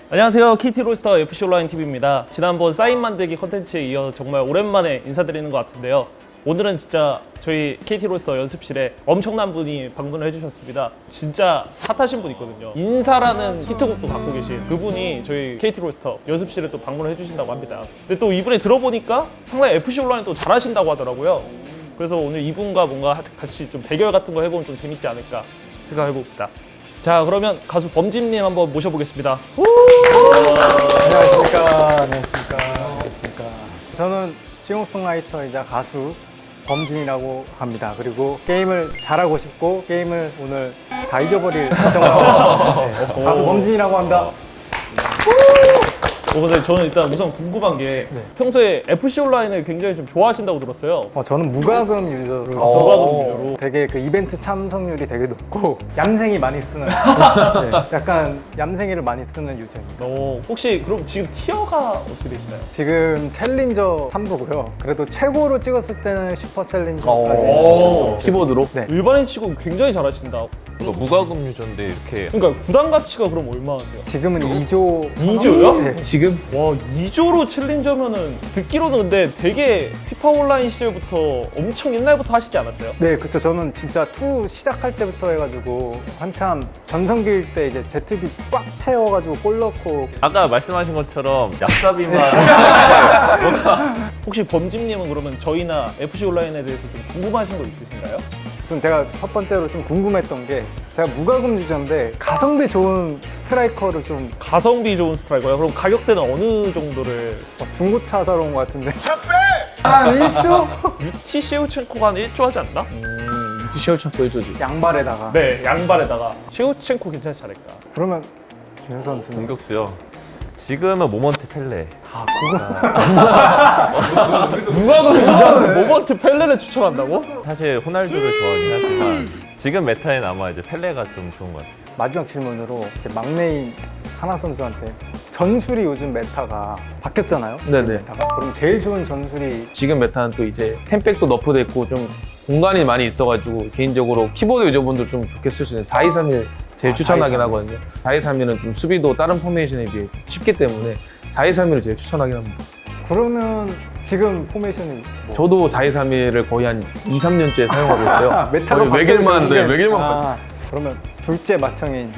안녕하세요. KT 롤스터 FC 온라인 TV입니다. 지난번 사인 만들기 컨텐츠에 이어 정말 오랜만에 인사드리는 것 같은데요. 오늘은 진짜 저희 KT 롤스터 연습실에 엄청난 분이 방문을 해주셨습니다. 진짜 핫하신 분 있거든요. 인사라는 히트곡도 갖고 계신 그분이 저희 KT 롤스터 연습실에 또 방문을 해주신다고 합니다. 근데 또 이분이 들어보니까 상당히 FC 온라인 또 잘하신다고 하더라고요. 그래서 오늘 이분과 뭔가 같이 좀 대결 같은 거 해보면 좀 재밌지 않을까 생각해봅니다. 자, 그러면 가수 범진님 한번 모셔보겠습니다. 안녕하십니까. 저는 싱어송라이터이자 가수 범진이라고 합니다. 그리고 게임을 잘하고 싶고 게임을 오늘 다 이겨버릴 결정을 하고 가수 범진이라고 합니다. 근데 저는 일단 우선 궁금한 게 평소에 FC 온라인을 굉장히 좀 좋아하신다고 들었어요. 저는 무과금 유저로서 무과금 유저로. 되게 그 이벤트 참석률이 되게 높고 얌생이 많이 쓰는 약간 얌생이를 많이 쓰는 유저입니다. 혹시 그럼 지금 티어가 어떻게 되시나요? 지금 챌린저 3도고요. 그래도 최고로 찍었을 때는 슈퍼 챌린저까지. 키보드로? 네. 일반인 치고 굉장히 잘하신다. 이거 무과금 유저인데 이렇게 그러니까 구단 가치가 그럼 얼마 하세요? 지금은 2조. 2조요? 네. 지금? 와, 2조로 챌린저면은 듣기로는 근데 되게 피파 온라인 시절부터 엄청 옛날부터 하시지 않았어요? 네, 그쵸. 저는 진짜 2 시작할 때부터 해가지고 한참 전성기일 때 이제 ZD 꽉 채워가지고 골 넣고. 아까 말씀하신 것처럼 얍삽이만 혹시 범진님은 그러면 저희나 FC 온라인에 대해서 좀 궁금하신 거 있으신가요? 우선 제가 첫 번째로 좀 궁금했던 게 제가 무과금 유저인데 가성비 좋은 스트라이커를 좀 가성비 좋은 스트라이커요? 그럼 가격대는 어느 정도를? 중고차 사러 온 것 같은데 한 1조? 유티 셰우첸코가 한 1조 하지 않나? 유티 쉐어창고 1조지. 양발에다가. 네, 양발에다가 셰우첸코 괜찮지 않을까? 그러면 준현 선수는? 공격수요. 지금은 모먼트 펠레. 무과금 유저는 모먼트 펠레를 추천한다고? 사실 호날두를 좋아하긴 하지만 지금 메타엔 아마 이제 펠레가 좀 좋은 것 같아요. 마지막 질문으로 이제 막내인 찬하 선수한테 전술이 요즘 메타가 바뀌었잖아요. 네네. 메타가. 그럼 제일 좋은 전술이 지금 메타는 또 이제 템백도 너프됐고 좀 공간이 많이 있어가지고 개인적으로 키보드 유저분들 좀 좋게 쓸 수 있는 4231 제일 추천하긴 4231. 하거든요. 4231은 좀 수비도 다른 포메이션에 비해 쉽기 때문에 4231을 제일 추천하긴 합니다. 그러면 지금 포메이션이 뭐? 저도 4231을 거의 한 2, 3년째 사용하고 있어요. 메타가 거의 매길만, 바뀌었는데. 네, 매길만. 그러면 둘째 맏형인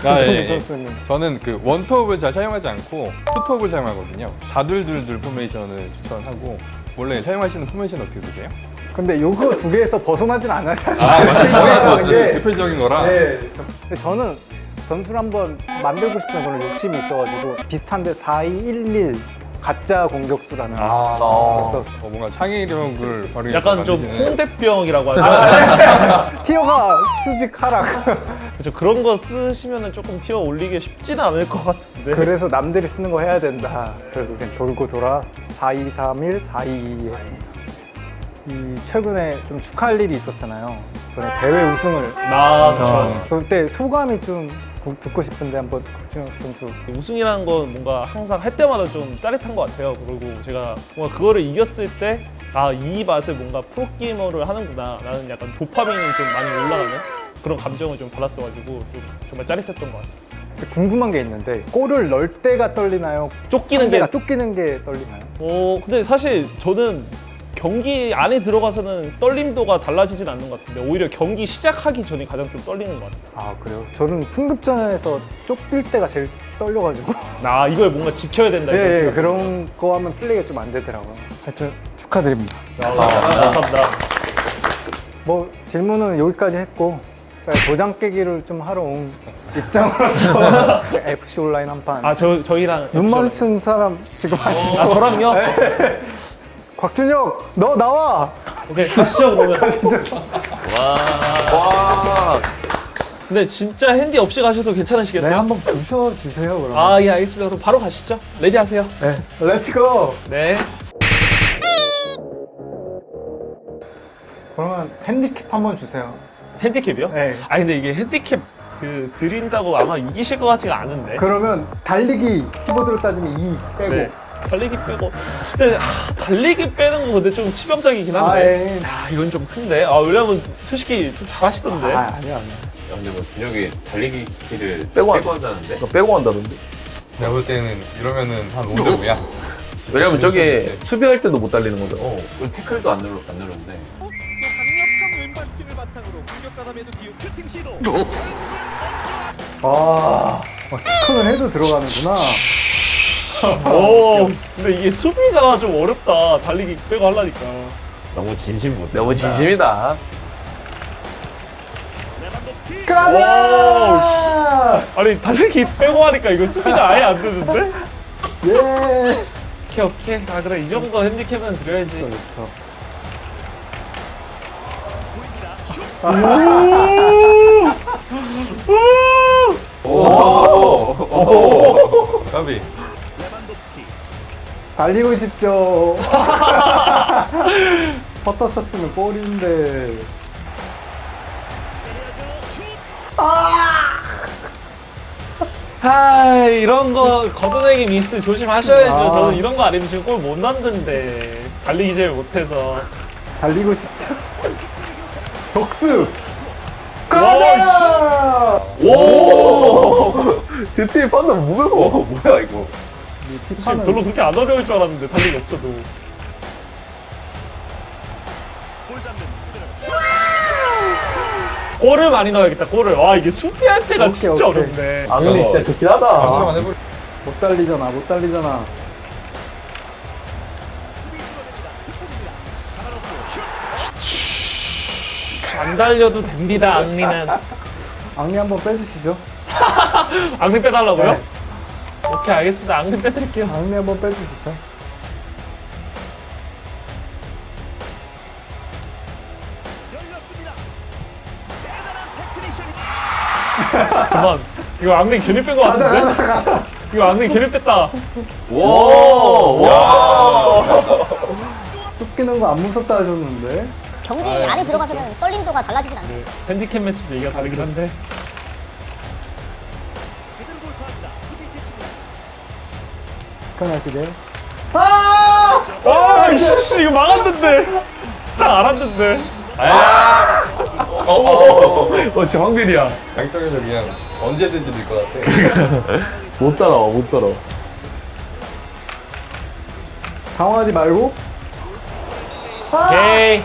아, 이동규 예, 예. 선수는 저는 그 원톱을 잘 사용하지 않고 투톱을 사용하거든요. 좌둘둘둘 포메이션을 추천하고 원래 사용하시는 포메이션 어떻게 되세요? 근데 요거 두 개에서 벗어나진 않아요 사실. 맞아요. 게 대표적인 거라. 네. 근데 저는 전술 한번 만들고 싶은 그런 욕심이 있어가지고 비슷한데 4211 가짜 공격수라는 그래서 뭔가 창의력을 발휘해서 약간 좀 만드시는 홍대병이라고 하죠. 티어가 수직 하락. 그렇죠. 그런 거 쓰시면 조금 티어 올리기 쉽지는 않을 것 같은데. 그래서 남들이 쓰는 거 해야 된다. 결국엔 돌고 돌아 4231, 422 했습니다. 이 최근에 좀 축하할 일이 있었잖아요. 이번에 대회 우승을. 그렇죠. 그때 소감이 좀 듣고 싶은데 한번 박준혁 선수. 우승이라는 건 뭔가 항상 할 때마다 좀 짜릿한 것 같아요. 그리고 제가 뭔가 그거를 이겼을 때 이 맛을 뭔가 프로게이머를 하는구나. 나는 약간 도파민이 좀 많이 올라가는 그런 감정을 좀 받았어가지고 좀 정말 짜릿했던 것 같습니다. 궁금한 게 있는데 골을 넣을 때가 떨리나요? 쫓기는 게. 상대가 쫓기는 게 떨리나요? 근데 사실 저는 경기 안에 들어가서는 떨림도가 달라지진 않는 것 같은데 오히려 경기 시작하기 전이 가장 좀 떨리는 것 같아요. 아 그래요? 저는 승급전에서 쫓길 때가 제일 떨려가지고. 이걸 뭔가 지켜야 된다. 이런 네, 생각. 그런 거 하면 플레이가 좀 안 되더라고요. 하여튼 축하드립니다. 감사합니다. 뭐 질문은 여기까지 했고 제가 도장 깨기를 좀 하러 온 입장으로서 FC 온라인 한판 저희랑 눈 마주친 사람 지금 하시죠? 저랑요? 곽준혁 너 나와! 오케이, 가시죠 그러면. 가시죠. 와. 근데 진짜 핸디 없이 가셔도 괜찮으시겠어요? 네, 한번 부셔주세요 그럼. 예, 알겠습니다. 그럼 바로 가시죠. 레디 하세요. 네, 렛츠고! 네. 그러면 핸디캡 한번 주세요. 핸디캡이요? 네. 근데 이게 핸디캡 드린다고 아마 이기실 것 같지가 않은데. 그러면 달리기 키보드로 따지면 2 빼고. 네. 달리기 빼고. 근데 달리기 빼는 거 근데 좀 치명적이긴 한데. 이건 좀 큰데. 왜냐면 솔직히 좀 잘하시던데. 아니야. 근데 뭐 준혁이 달리기 키를 빼고 한다는데? 빼고 한다던데? 내가 볼 때는 이러면은 한 5대 5야. 왜냐면 저게 수비할 때도 못 달리는 거죠. 그리고 태클도 안 눌렀는데. 강력한 왼발 슈팅을 바탕으로 공격 가담에도 기운 슈팅 시도. 키컨을 해도 들어가는구나. 오, 근데 이게 수비가 좀 어렵다. 달리기 빼고 하려니까. 너무 진심 못해. 너무 진심이다. 가자! 아니 달리기 빼고 하니까 이거 수비가 아예 안 되는데? 예. 오케이. 아 그래 이 정도 핸디캡은 드려야지. 그렇죠. 까비. 달리고 싶죠. 퍼터 쳤으면 골인데. 아 이런 거 걷어내기 미스 조심하셔야죠. 아. 저는 이런 거 아니면 지금 골 못 넣는데 달리기 제일 못해서. 달리고 싶죠. 격수. 가자! 오! GT 판단 뭐야? 뭐야 이거? 지금 별로 그렇게 안 어려울 줄 알았는데 달리기 없어도. 골을 많이 넣어야겠다. 골을. 와 이게 수비할 때가 오케이, 진짜 오케이. 어렵네. 앙리 진짜 좋긴 하다. 감차만 해볼. 못 달리잖아, 못 달리잖아. 안 달려도 됩니다. 앙리는. 앙리 한번 빼주시죠. 앙리 빼달라고요? 네. 오케이 알겠습니다. 앙리 빼드릴게요. 앙리 한번 빼주시죠. 잠깐 이거 앙리 괜히 뺀 거 같은데? 이거 앙리 괜히 뺐다. 오! 와! 쫓기는 거 안 무섭다 하셨는데. 경기 안에 들어가서는 떨림도가 달라지진 않아요. 핸디캡 매치도 얘기가 다르긴 한데. 편하시게. 아이씨 이거 막았는데. 딱 알았는데. 진짜 황빈이야. 양쪽에서 그냥 언제든지 될 것 같아. 못 따라와, 못 따라와. 당황하지 말고. 오케이.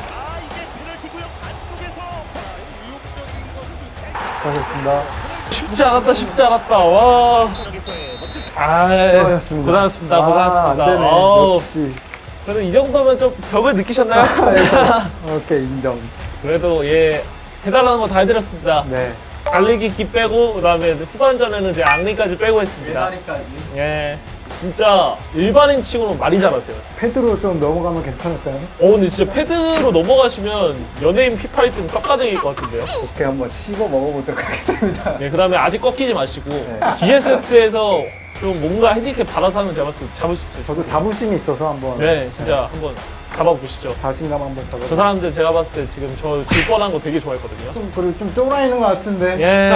수고하셨습니다. 쉽지 않았다. 쉽지 않았다. 와. 아, 수고하셨습니다. 고생하셨습니다. 아, 고생하셨습니다. 안 되네. 어우, 역시. 그래도 이 정도면 좀 벽을 느끼셨나요? 오케이, 인정. 그래도 예 해달라는 거 다 해드렸습니다. 네. 달리기 기 빼고 그다음에 후반전에는 제 앙리까지 빼고 했습니다. 예, 진짜 일반인 치고는 많이 잘하세요. 패드로 좀 넘어가면 괜찮을까요? 근데 진짜 패드로 넘어가시면 연예인 피파 1등 썩가능일 것 같은데요. 오케이, 한번 씹어 먹어보도록 하겠습니다. 예, 그다음에 아직 꺾이지 마시고 네. 뒤에 세트에서 좀 뭔가 핸디캡 받아서 하면 제가 봤을 때 잡을 수 있어요. 저도 자부심이 있어서 한번 네, 진짜 한번 잡아보시죠. 자신감 한번 잡아. 저 사람들 제가 봤을 때 지금 저 질 뻔한 거 되게 좋아했거든요. 좀 그리고 좀 쫄아 있는 것 같은데. 예,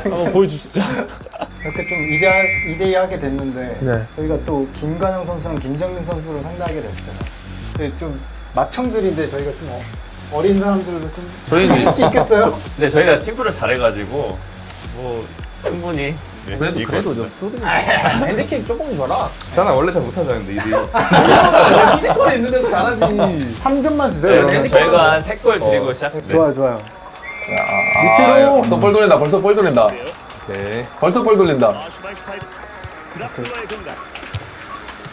한번 보여주시죠. 이렇게 좀 2대2 하게 됐는데 네. 저희가 또 김관영 선수랑 김정민 선수를 상대하게 됐어요. 근데 좀 맏형들인데 저희가 좀 어린 사람들을 좀 저희는 할 수 있겠어요? 근데 저희가 팀플을 잘해가지고 뭐 충분히 그래도 이길 그래도 것 저 프로들이 핸디캡 조금 줘라. 저는 원래 잘 못하자는데 이들. 피지컬이 있는데도 잘하지. 3점만 주세요. 같아요. 그러면. 저희가 한 3골 드리고 시작했는데 좋아요, 좋아요. 밑으로. 또볼 돌린다. 벌써 볼 돌린다. 오케이. 벌써 볼 돌린다.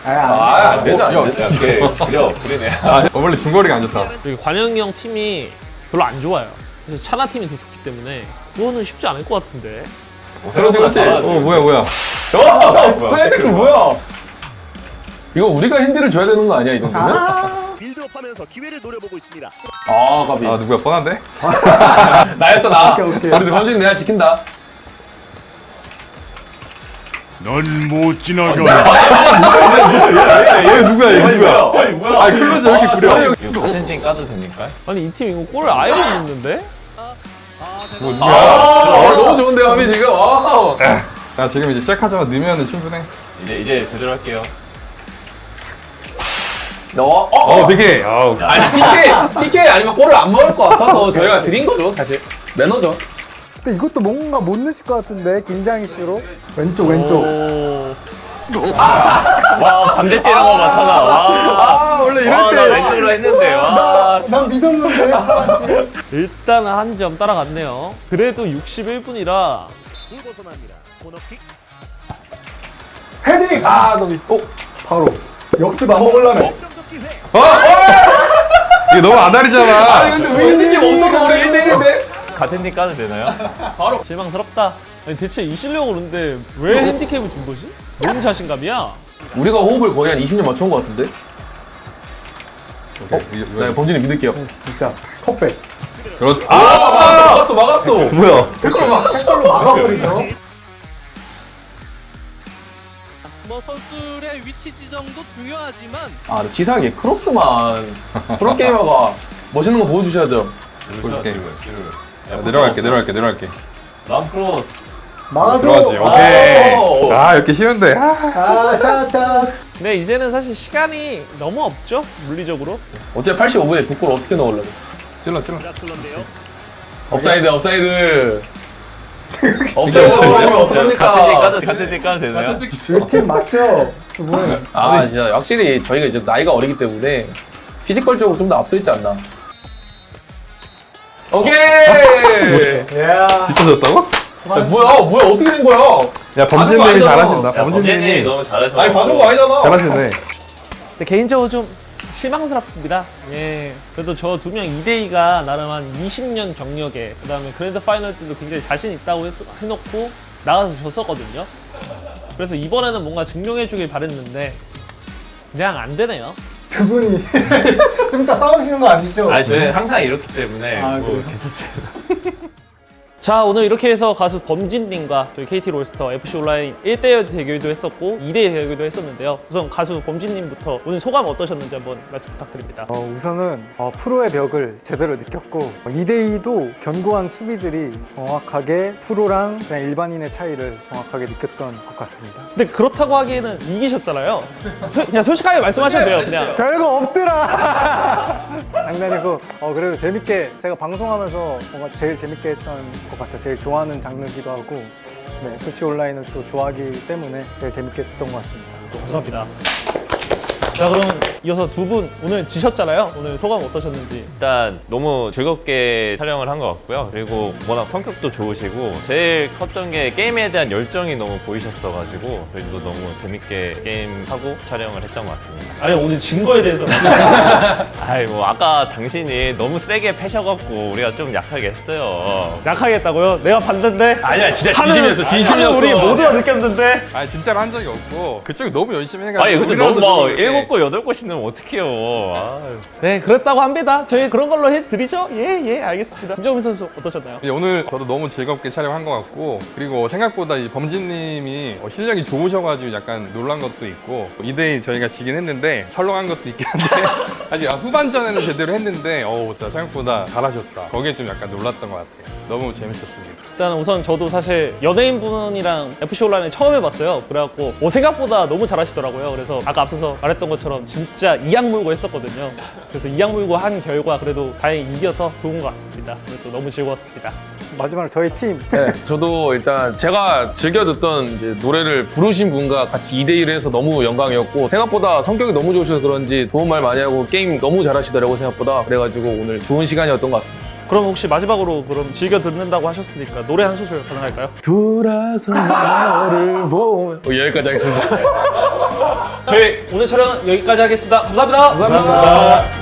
안 되죠 안 되죠. 그래 원래 중거리가 안 좋다. 그리고 관영이 형 팀이 별로 안 좋아요. 그래서 차나 팀이 더 좋기 때문에 그거는 쉽지 않을 것 같은데. 그렇지 그렇지. 뭐야. 스파이크 뭐야? 이거 우리가 핸디를 줘야 되는 거 아니야 이 정도면? 빌드업하면서 기회를 노려보고 있습니다. 아 가비. 아 누구야 뻔한데? 나였어 나. 오케이, 오케이. 우리 범준 내가 지킨다. 넌 못 지나가. 얘 누구야 얘 누구야? 아니 뭐야? 아 클로즈 왜 이렇게 구려? 이거 같은 팀 까도 됩니까? 아니 이 팀 이거 골을 아예 못 넣는데? 뭐 누구야? 너무 좋은데 함이 지금. 나 지금 이제 시작하자마자 넣으면 충분해. 이제 제대로 할게요. 너 PK. 아우. 아니 PK 아니면 골을 안 먹을 것 같아서 저희가 드린 거죠 사실. 매너죠. 근데 이것도 뭔가 못 넣으실 것 같은데 긴장 이슈로. 왼쪽. 오. 와 반대 뛰는 거 맞잖아. 와. 원래 와, 나 왼쪽으로 했는데. 와. 난 믿었는데. 일단 한 점 따라갔네요. 그래도 61분이라 벗어납니다. 코너킥. 헤딩! 너무 바로 역습 안 먹으려네. 점적 기회. 이게 너무 아다리잖아. 근데 왜 느낌 없어도 우리 1대1인데? 같은 팀 까도 되나요? 실망스럽다. 아니, 대체 이 실력으로 근데 왜 핸디캡을 준 거지? 너무 자신감이야. 우리가 호흡을 거의 한 20년 맞춘 것 같은데? 나 범진이 믿을게요. 진짜 컵백. 그렇. 막았어. 뭐야? 댓글로 막았어. 막아버리죠. 뭐 선수의 위치 지정도 중요하지만 근데 치사하게 크로스만 프로게이머가 멋있는 거 보여주셔야죠. 볼게. 내려갈게. 람크로스. 막아줘. 들어가지. 오케이. 오. 이렇게 쉬운데. 샷. 근데 이제는 사실 시간이 너무 없죠? 물리적으로. 어차피 85분에 두 골 어떻게 넣으려고? 찔러. 찔러인데요. 업사이드. 업사이드 넣으면 어떡합니까? 같은 팀 까도 되나요? 두팀 맞죠? 두 분. 진짜 확실히 저희가 이제 나이가 어리기 때문에 피지컬적으로 좀 더 앞서 있지 않나. 오케이! 야. 진짜 졌다고? 뭐야 어떻게 된 거야? 야 범진님이 아니잖아. 잘하신다. 범진이 범진님이 너무 잘하셔. 아니 방금 거 아니잖아. 잘하시네. 근데 개인적으로 좀 실망스럽습니다. 예. 그래도 저 두 명 2대2가 나름 한 20년 경력에 그다음에 그랜드 파이널 때도 굉장히 자신 있다고 해놓고 나가서 졌었거든요. 그래서 이번에는 뭔가 증명해주길 바랬는데 그냥 안 되네요. 두 분이 좀 이따 싸우시는 거 아니죠? 아니 저희 항상 이렇기 때문에 아, 뭐 그래요? 괜찮습니다. 자, 오늘 이렇게 해서 가수 범진님과 저희 KT 롤스터 FC 온라인 1대1 대결도 했었고 2대1 대결도 했었는데요. 우선 가수 범진님부터 오늘 소감 어떠셨는지 한번 말씀 부탁드립니다. 우선은 프로의 벽을 제대로 느꼈고 2대2도 견고한 수비들이 정확하게 프로랑 그냥 일반인의 차이를 정확하게 느꼈던 것 같습니다. 근데 그렇다고 하기에는 이기셨잖아요. 그냥 솔직하게 말씀하셔도 돼요. 그냥. 별거 없더라! 장난이고 그래도 재밌게 제가 방송하면서 뭔가 제일 재밌게 했던 것 같아요. 제일 좋아하는 장르기도 하고 네, FC 온라인을 또 좋아하기 때문에 제일 재밌게 했던 것 같습니다. 감사합니다. 자, 그럼 이어서 두 분 오늘 지셨잖아요. 오늘 소감 어떠셨는지. 일단 너무 즐겁게 촬영을 한 것 같고요. 그리고 워낙 성격도 좋으시고 제일 컸던 게 게임에 대한 열정이 너무 보이셨어가지고 저희도 너무 재밌게 게임하고 촬영을 했던 것 같습니다. 아니, 오늘 진 거에 대해서 아이 뭐 아까 당신이 너무 세게 패셔갖고 우리가 좀 약하게 했어요. 약하게 했다고요? 내가 봤는데 아니야 진짜 하는 우리 모두가 느꼈는데 아니 진짜로 한 적이 없고 그쪽이 너무 열심히 해가지고. 아니 근데 우리라도 너무 막 좀 이렇게 7골 8골 넣으면 어떡해요. 아유. 네, 그랬다고 합니다. 저희 그런 걸로 해드리죠? 예, 알겠습니다. 김정민 선수 어떠셨나요? 예, 오늘 저도 너무 즐겁게 촬영한 것 같고 그리고 생각보다 이 범진님이 실력이 좋으셔가지고 약간 놀란 것도 있고 2대2 저희가 지긴 했는데 설렁한 것도 있긴 한데 아직 후반전에는 제대로 했는데 진짜 생각보다 잘하셨다. 거기에 좀 약간 놀랐던 것 같아요. 너무 재밌었습니다. 일단 우선 저도 사실 연예인분이랑 FC 온라인을 처음 해봤어요. 그래갖고 생각보다 너무 잘하시더라고요. 그래서 아까 앞서서 말했던 것처럼 진짜 이악 물고 했었거든요. 그래서 이악 물고 한 결과 그래도 다행히 이겨서 좋은 것 같습니다. 그래도 너무 즐거웠습니다. 마지막으로 저희 팀 네, 저도 일단 제가 즐겨 듣던 이제 노래를 부르신 분과 같이 2대1을 해서 너무 영광이었고 생각보다 성격이 너무 좋으셔서 그런지 좋은 말 많이 하고 게임 너무 잘하시더라고요 생각보다. 그래가지고 오늘 좋은 시간이었던 것 같습니다. 그럼 혹시 마지막으로 그럼 즐겨 듣는다고 하셨으니까 노래 한 소절 가능할까요? 돌아서 너를 보면 여기까지 하겠습니다. 저희 오늘 촬영은 여기까지 하겠습니다. 감사합니다. 감사합니다.